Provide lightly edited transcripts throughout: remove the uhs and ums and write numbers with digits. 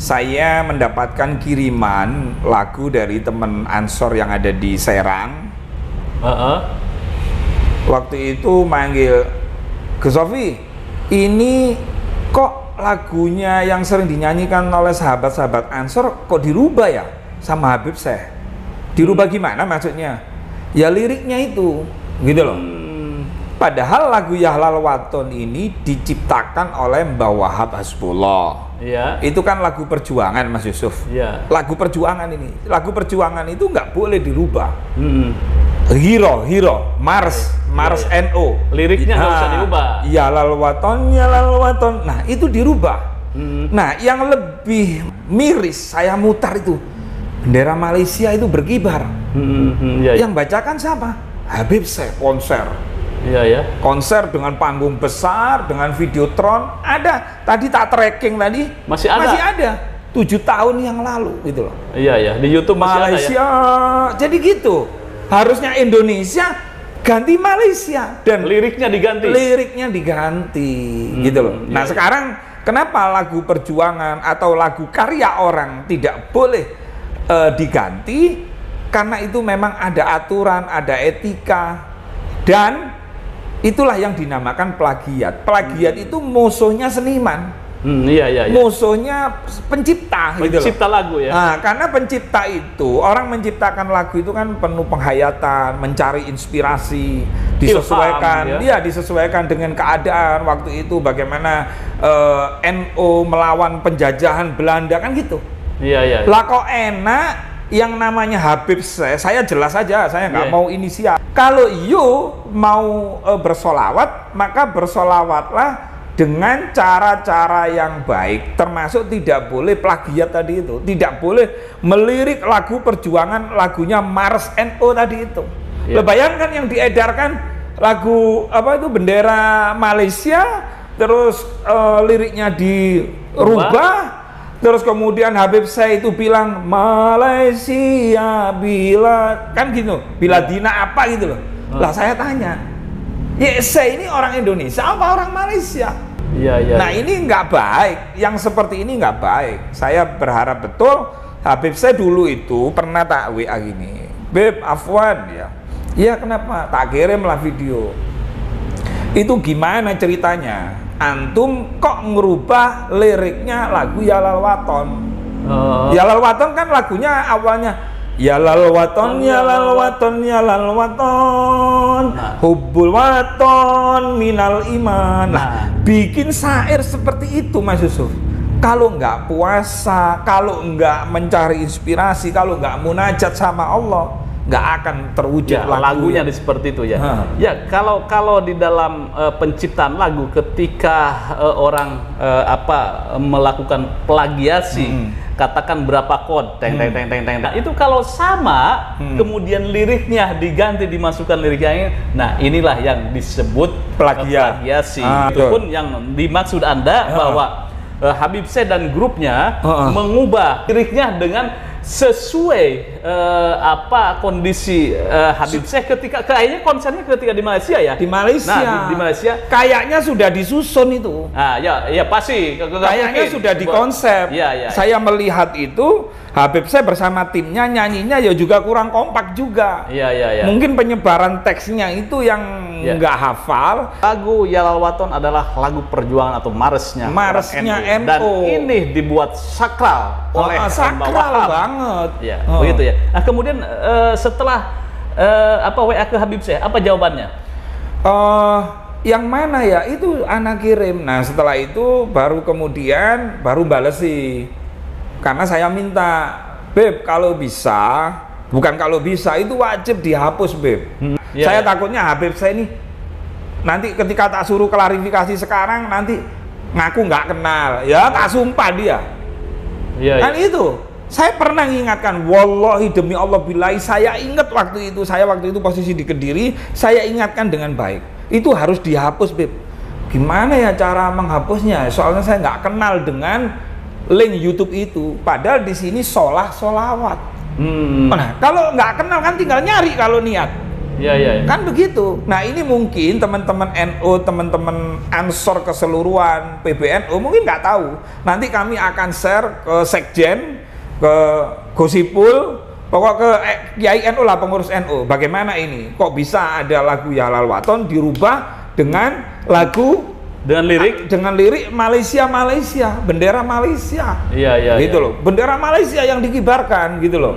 saya mendapatkan kiriman lagu dari teman Ansor yang ada di Serang. Waktu itu manggil, Gus Sofi, ini kok lagunya yang sering dinyanyikan oleh sahabat-sahabat Ansor kok dirubah ya sama Habib Syekh? Dirubah gimana maksudnya? Ya liriknya itu, gitu loh. Padahal lagu Ya Halal Waton ini diciptakan oleh Mbah Wahab Hasbullah. Iya. Itu kan lagu perjuangan, Mas Yusuf. Iya. Lagu perjuangan ini, lagu perjuangan itu nggak boleh dirubah. Hero, Mars NO. Liriknya nggak usah dirubah. Ya Halal Waton. Nah itu dirubah. Nah yang lebih miris saya mutar itu bendera Malaysia itu berkibar. Yang bacakan siapa? Habib Syekh konser. Iya ya. Konser dengan panggung besar, dengan videotron ada. Tadi tak tracking tadi. Masih ada. 7 tahun yang lalu gitu loh. Iya ya. Di YouTube masih Malaysia. ada ya. Jadi gitu. Harusnya Indonesia ganti Malaysia dan liriknya diganti. Gitu loh. Nah, sekarang kenapa lagu perjuangan atau lagu karya orang tidak boleh diganti? Karena itu memang ada aturan, ada etika, dan itulah yang dinamakan plagiat. Plagiat itu musuhnya seniman. Iya. Musuhnya pencipta lagu ya. Nah, karena pencipta itu, orang menciptakan lagu itu kan penuh penghayatan, mencari inspirasi, disesuaikan, disesuaikan dengan keadaan waktu itu, bagaimana NO melawan penjajahan Belanda kan gitu. Iya. Lah kok enak yang namanya Habib Syekh, saya jelas saja, saya nggak mau inisial. Kalau you mau bersolawat, maka bersolawatlah dengan cara-cara yang baik, termasuk tidak boleh plagiat tadi itu, tidak boleh melirik lagu perjuangan lagunya Mars NO tadi itu. Bayangkan yang diedarkan lagu apa itu bendera Malaysia, terus liriknya dirubah. Terus kemudian Habib Syekh itu bilang Malaysia bila kan gitu, bila dina apa gitu loh. Lah saya tanya, Syekh ini orang Indonesia apa orang Malaysia? Iya. Nah ini nggak baik, yang seperti ini nggak baik. Saya berharap betul Habib Syekh dulu itu pernah tak WA gini, Beb Afwan ya. Iya kenapa? Tak kirimlah video. Itu gimana ceritanya? Antum kok ngerubah liriknya lagu Ya Halal Waton? Ya Halal Waton kan lagunya awalnya Ya Halal Waton, Ya Halal Waton, Ya Halal Waton, Hubbul Waton minal iman. Nah, bikin syair seperti itu Mas Yusuf. Kalau nggak puasa, kalau nggak mencari inspirasi, kalau nggak munajat sama Allah, nggak akan terwujud lagunya seperti itu ya. Ya kalau di dalam penciptaan lagu ketika orang melakukan plagiasi, katakan berapa chord, teng. Nah, itu kalau sama, kemudian liriknya diganti, dimasukkan liriknya ini, nah inilah yang disebut plagiasi. Itu pun yang dimaksud Anda bahwa Habib Syekh dan grupnya mengubah liriknya dengan sesuai kondisi Habib Syekh ketika kayaknya konsernya ketika di Malaysia ya. Di Malaysia. Nah, di Malaysia kayaknya sudah disusun itu. Ah, ya pasti. Kayaknya sudah dikonsep. Ya. Saya melihat itu Habib Syekh bersama timnya nyanyinya ya juga kurang kompak juga. Iya. Mungkin penyebaran teksnya itu yang nggak hafal. Lagu Ya Halal Waton adalah lagu perjuangan atau Marsnya NO. Dan ini dibuat sakral oleh sakral banget. Ya, begitu ya. Nah, kemudian setelah WA ke Habib Syekh, apa jawabannya? Yang mana ya? Itu anak kirim. Nah, setelah itu baru kemudian balas sih. Karena saya minta, Beb, kalau bisa, bukan kalau bisa, itu wajib dihapus, Beb. Saya takutnya Habib Syekh ini nanti ketika tak suruh klarifikasi sekarang nanti ngaku nggak kenal, ya tak sumpah dia. Kan itu. Saya pernah mengingatkan, wallahi demi Allah billahi, saya ingat waktu itu posisi di Kediri, saya ingatkan dengan baik. Itu harus dihapus, Beb. Gimana ya cara menghapusnya? Soalnya saya nggak kenal dengan link YouTube itu. Padahal di sini solawat. Nah, kalau nggak kenal kan tinggal nyari kalau niat. Kan begitu. Nah ini mungkin teman-teman NU, teman-teman Ansor keseluruhan, PBNU mungkin nggak tahu. Nanti kami akan share ke Sekjen, ke Gosipul, pokok ke Kiai NU lah, pengurus NU. Bagaimana ini? Kok bisa ada lagu Ya Halal Waton dirubah dengan lagu dengan lirik Malaysia, bendera Malaysia. Gitu loh. Bendera Malaysia yang dikibarkan gitu loh.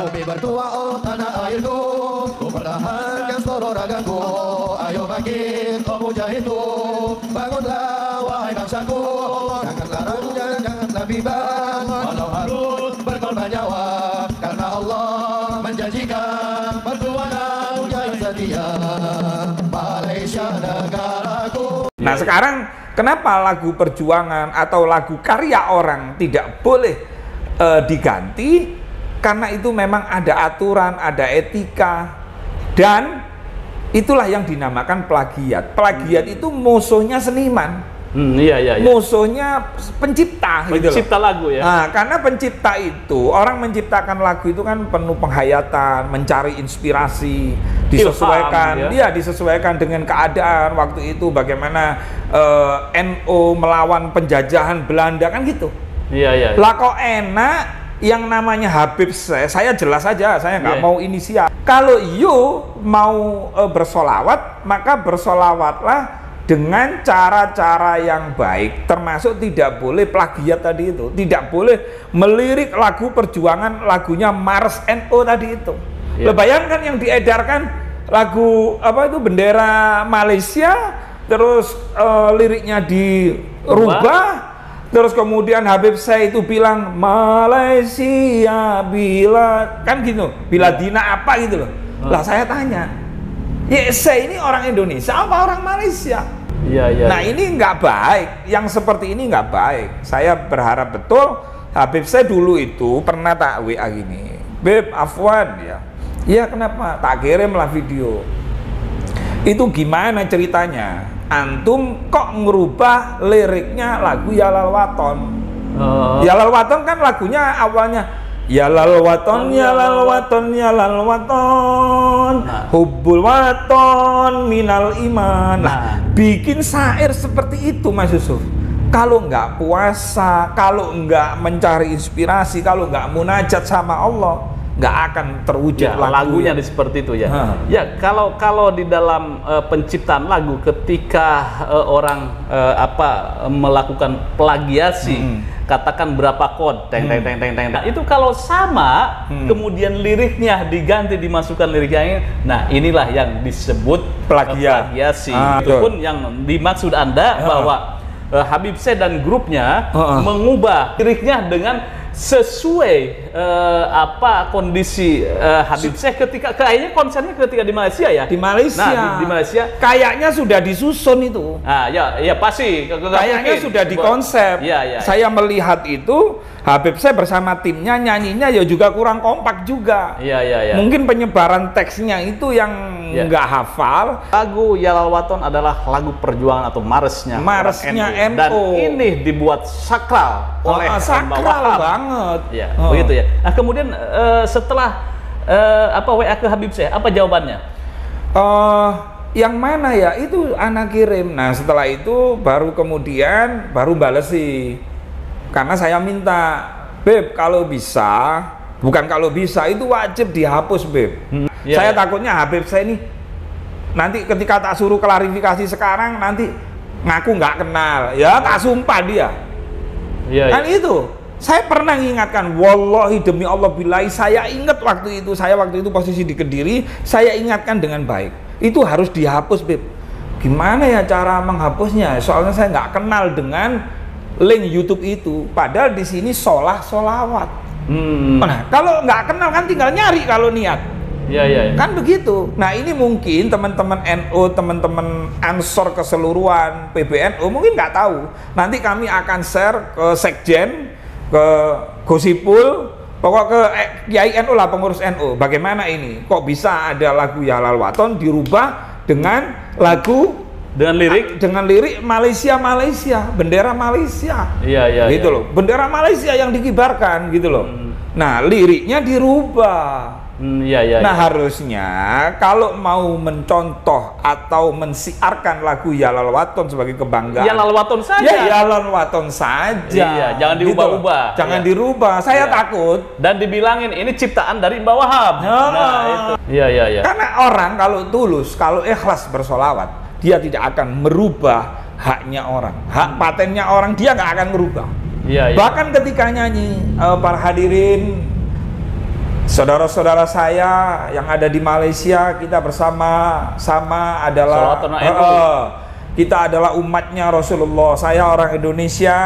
Bumi bertua oh tanah airku, ku pertahankan seluruh ragaku. Ayo bangkit oh mujahidku, bangunlah wahai bangsaku. Janganlah ragu, janganlah bimbang, walau harus berkorban nyawa, karena Allah menjanjikan perjuangan mujahid setia. Malaysia negaraku. Nah sekarang kenapa lagu perjuangan atau lagu karya orang tidak boleh diganti? Karena itu memang ada aturan, ada etika, dan itulah yang dinamakan plagiat. Plagiat itu musuhnya seniman, musuhnya pencipta lagu ya. Nah, karena pencipta itu, orang menciptakan lagu itu kan penuh penghayatan, mencari inspirasi, disesuaikan, disesuaikan dengan keadaan waktu itu, bagaimana NU melawan penjajahan Belanda kan gitu. Lah kok enak yang namanya Habib saya jelas saja, saya nggak mau inisial. Kalau you mau bersolawat, maka bersolawatlah dengan cara-cara yang baik, termasuk tidak boleh plagiat tadi itu, tidak boleh melirik lagu perjuangan, lagunya Mars NU tadi itu. Bayangkan yang diedarkan lagu apa itu bendera Malaysia, terus liriknya dirubah. Terus kemudian Habib saya itu bilang Malaysia bila kan gitu, bila dina apa gitu loh. Lah saya tanya, ya saya ini orang Indonesia apa orang Malaysia? Nah ini nggak baik, yang seperti ini nggak baik. Saya berharap betul Habib saya dulu itu pernah tak WA gini, Beb Afwan ya. Iya kenapa? Tak kirimlah video. Itu gimana ceritanya? Antum kok ngerubah liriknya lagu Ya Halal Waton? Ya Halal Waton kan lagunya awalnya Ya Halal Waton, Ya Halal Waton, Ya Halal Waton, Hubbul Waton minal iman. Nah, bikin syair seperti itu Mas Yusuf. Kalau nggak puasa, kalau nggak mencari inspirasi, kalau nggak munajat sama Allah, nggak akan terwujud lagunya seperti itu ya. Ya kalau di dalam penciptaan lagu ketika orang melakukan plagiasi, katakan berapa chord, nah, itu kalau sama kemudian liriknya diganti dimasukkan liriknya, nah inilah yang disebut plagiasi. Itu pun yang dimaksud Anda bahwa Habib Syekh dan grupnya mengubah liriknya dengan sesuai kondisi Habib Syekh ketika kayaknya konsernya ketika di Malaysia ya. Di Malaysia. Nah, di Malaysia kayaknya sudah disusun itu. Ya pasti. Kayaknya sudah dikonsep. Saya melihat itu Habib Syekh bersama timnya nyanyinya ya juga kurang kompak juga. Mungkin penyebaran teksnya itu yang nggak hafal. Lagu Ya Halal Waton adalah lagu perjuangan atau marsnya NU. Dan ini dibuat sakral oleh sakral banget. Begitu ya. Nah kemudian setelah WA ke Habib Syekh, apa jawabannya? Yang mana ya? Itu anak kirim. Nah setelah itu baru balas sih. Karena saya minta, Beb kalau bisa, bukan kalau bisa, itu wajib dihapus Beb. Saya takutnya Habib saya ini nanti ketika tak suruh klarifikasi sekarang nanti ngaku nggak kenal, ya tak sumpah dia. Kan itu. Saya pernah mengingatkan, wallahi demi Allah billahi, saya ingat waktu itu posisi di Kediri, saya ingatkan dengan baik. Itu harus dihapus Beb. Gimana ya cara menghapusnya? Soalnya saya nggak kenal dengan link YouTube itu. Padahal di sini solawat. Nah, kalau nggak kenal kan tinggal nyari kalau niat. Iya. Kan begitu. Nah ini mungkin teman-teman NU, teman-teman Ansor keseluruhan, PBNU mungkin nggak tahu. Nanti kami akan share ke Sekjen, ke Gosipul, pokok ke Kiai NU lah, pengurus NU. Bagaimana ini? Kok bisa ada lagu Ya Halal Waton dirubah dengan lagu dengan lirik Malaysia, bendera Malaysia. Iya. Gitu loh. Bendera Malaysia yang dikibarkan gitu loh. Nah, liriknya dirubah. Nah, harusnya kalau mau mencontoh atau mensiarkan lagu Ya Halal Waton sebagai kebanggaan. Ya Halal Waton saja. Ya Halal Waton saja. Iya, jangan diubah-ubah. Gitu. Jangan dirubah. Saya takut dan dibilangin ini ciptaan dari Mbah Wahab. Nah, itu. Iya. Karena orang kalau tulus, kalau ikhlas bersolawat, dia tidak akan merubah haknya orang. Hak patennya orang dia nggak akan merubah. Iya. Bahkan ketika nyanyi, para hadirin, saudara-saudara saya yang ada di Malaysia, kita bersama-sama adalah kita adalah umatnya Rasulullah. Saya orang Indonesia.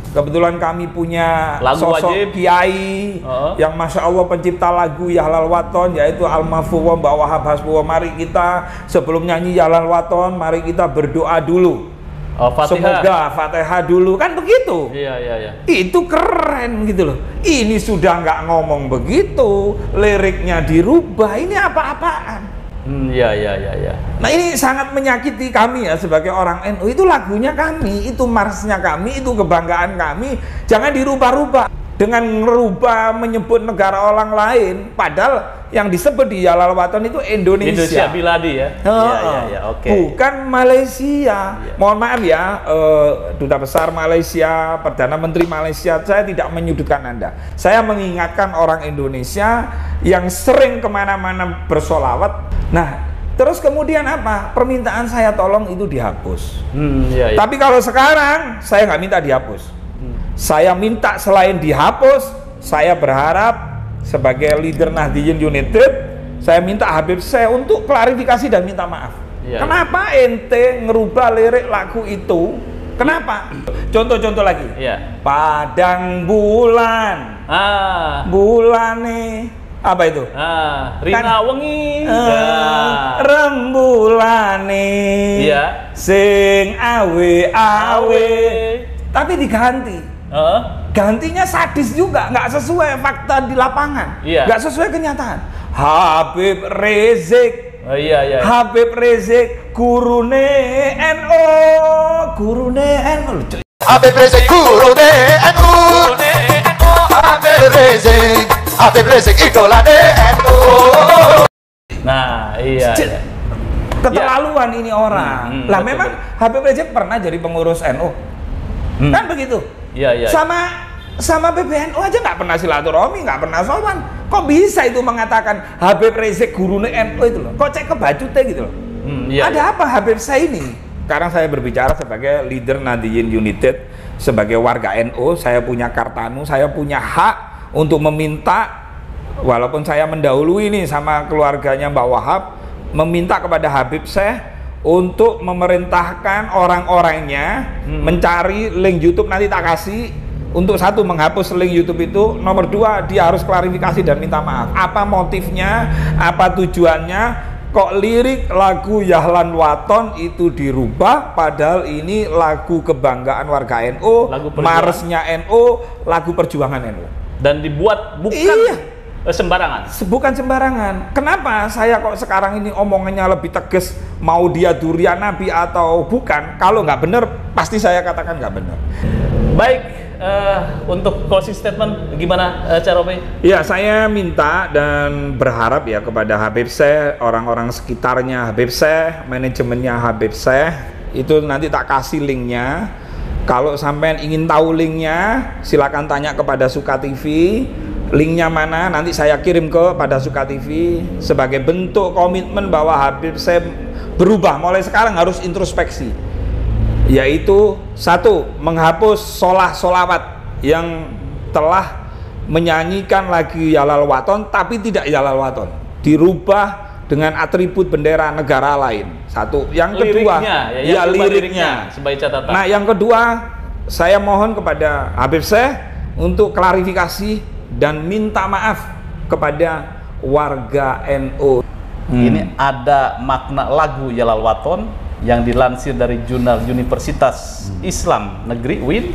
Kebetulan kami punya lagu sosok wajib kiai yang masya Allah pencipta lagu Ya Halal Waton, yaitu Al-Mahfuwa Mbak Wahab Hasbuwa. Mari kita sebelum nyanyi Ya Halal Waton, mari kita berdoa dulu. Fatihah. Semoga Fatihah dulu, kan begitu. Iya. Itu keren gitu loh. Ini sudah nggak ngomong begitu, liriknya dirubah. Ini apa-apaan? Iya. Nah ini sangat menyakiti kami ya sebagai orang NU. Itu lagunya kami, itu marsnya kami, itu kebanggaan kami. Jangan dirubah-rubah dengan merubah menyebut negara orang lain. Padahal yang disebut di Ya Halal Waton itu Indonesia Biladi ya. Iya, oke. Bukan Malaysia. Mohon maaf ya, Duta Besar Malaysia, Perdana Menteri Malaysia, saya tidak menyudutkan Anda. Saya mengingatkan orang Indonesia yang sering kemana-mana bersolawat. Nah, terus kemudian apa? Permintaan saya tolong itu dihapus. Tapi kalau sekarang saya nggak minta dihapus. Saya minta selain dihapus, saya berharap sebagai leader Nahdliyin United, saya minta Habib saya untuk klarifikasi dan minta maaf. Kenapa ente ngerubah lirik lagu itu? Kenapa? Contoh-contoh lagi. Padang bulan. Bulan nih. Apa itu? Rina wengi. Rembulane. Sing awe-awe. Tapi diganti. Gantinya sadis juga, nggak sesuai fakta di lapangan, nggak sesuai kenyataan. Habib Rizik, Habib Rizik, gurune NU, Habib Rizik, gurune NU, Habib Rizik, idolane NU. Nah, iya. Keterlaluan ini orang. Lah memang Habib Rizik pernah jadi pengurus NU, kan begitu? Iya. Sama PBNU aja nggak pernah silaturahmi, nggak pernah sowan. Kok bisa itu mengatakan Habib Rizik gurune NU itu loh? Kok cek ke bajutnya gitu loh? Ada apa Habib saya ini? Sekarang saya berbicara sebagai leader Nahdliyin United, sebagai warga NU, saya punya kartanu, saya punya hak untuk meminta, walaupun saya mendahului ini sama keluarganya Mbak Wahab, meminta kepada Habib saya untuk memerintahkan orang-orangnya mencari link YouTube, nanti tak kasih. Untuk satu, menghapus link YouTube itu. Nomor dua, dia harus klarifikasi dan minta maaf. Apa motifnya, apa tujuannya, kok lirik lagu Ya Halal Waton itu dirubah, padahal ini lagu kebanggaan warga NU, marsnya NU, lagu perjuangan NU. Dan dibuat bukan sembarangan. Bukan sembarangan. Kenapa saya kok sekarang ini omongannya lebih tegas, mau dia durian Nabi atau bukan? Kalau nggak benar, pasti saya katakan nggak benar. Baik, untuk closing statement gimana Cak Romi? Ya, saya minta dan berharap ya kepada Habib Syekh, orang-orang sekitarnya Habib Syekh, manajemennya Habib Syekh, itu nanti tak kasih linknya. Kalau sampai ingin tahu linknya, silakan tanya kepada Suka TV. Linknya mana, nanti saya kirim kepada Suka TV sebagai bentuk komitmen bahwa Habib Syekh berubah. Mulai sekarang harus introspeksi, yaitu satu, menghapus solawat yang telah menyanyikan lagi Ya Halal Waton tapi tidak Ya Halal Waton, dirubah dengan atribut bendera negara lain. Satu. Yang kedua, liriknya sebagai catatan. Nah, yang kedua, saya mohon kepada Habib Syekh untuk klarifikasi dan minta maaf kepada warga NU. Ini ada makna lagu Yalal Waton yang dilansir dari Jurnal Universitas Islam Negeri UIN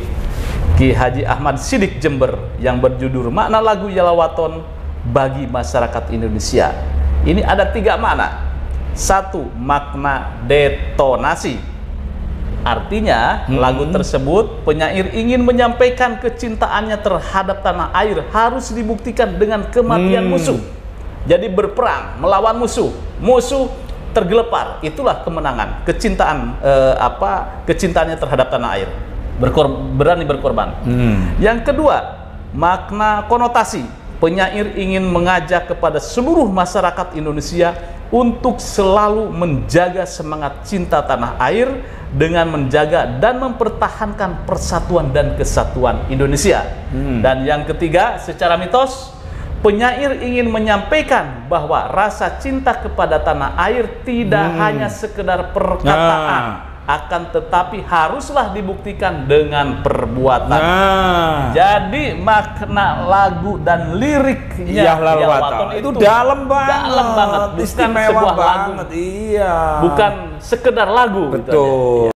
Ki Haji Ahmad Sidik Jember yang berjudul Makna Lagu Yalal Waton bagi Masyarakat Indonesia. Ini ada 3 makna. 1. Makna detonasi. Artinya lagu tersebut penyair ingin menyampaikan kecintaannya terhadap tanah air harus dibuktikan dengan kematian musuh. Jadi berperang melawan musuh, musuh tergelepar, itulah kemenangan, kecintaan kecintaannya terhadap tanah air, berani berkorban. Yang kedua, makna konotasi, penyair ingin mengajak kepada seluruh masyarakat Indonesia untuk selalu menjaga semangat cinta tanah air dengan menjaga dan mempertahankan persatuan dan kesatuan Indonesia. Dan yang ketiga, secara mitos, penyair ingin menyampaikan bahwa rasa cinta kepada tanah air tidak hanya sekedar perkataan, akan tetapi haruslah dibuktikan dengan perbuatan. Jadi makna lagu dan liriknya Yalal Waton itu dalam banget, bukan istimewa sebuah banget, lagu, bukan sekedar lagu. Betul.